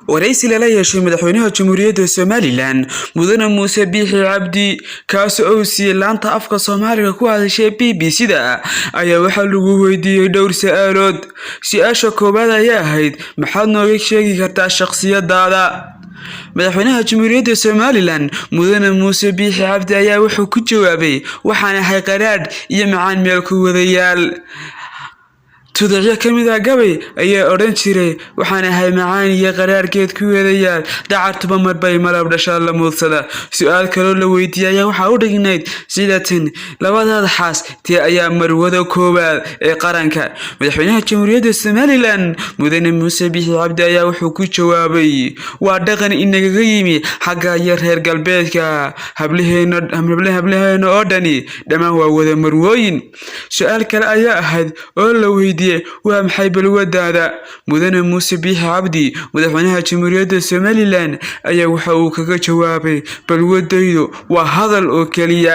ورئيس الولاية مدحوينها جمهورية الصوماليلان مدن موسى بيحي عبدي كاس أوسي لانتا أفكا صوماليا كو هذا شيء BBC دا أيا waxa lagu weydiiyay dhowr su'aalood su'aasha koobaad ayaa ahayd maxaad nooga sheegi kartaa shakhsiyadaada madaxweynaha Jamhuuriyadda Somaliland mudane Muuse Biixi Cabdi ayaa wuxuu ku jawaabay waxaan ahay qaraadh iyo macaan meel ku wadayaal tudacyo kamida gabay ayaa oran jiray waxaan ahay macaan iyo qaraarkeed ku wadayaal dacartuba marbay malab dhashaa la muudsada su'aal kale la weydiiyay waxa uu dhignayd sidatan labadaad xaas tii ayaa marwada koobaad ee qaranka madaxweynaha Jamhuuriyadda Somaliland mudane Muuse Biixi Cabdi ayaa wuxuu ku jawaabay waa dhaqan inaga yimi xagga reer galbeedka hablaheena oo dhani dhamaan waa wada marwooyin su'aal kale ayaa ahayd oo la weydiiyay waa maxay balwadaada mudane Muuse Biixi Cabdi madaxweynaha Jamhuuriyadda Somaliland ayaa waxa uu kaga jawaabay balwadaydu waa hadal oo kaliya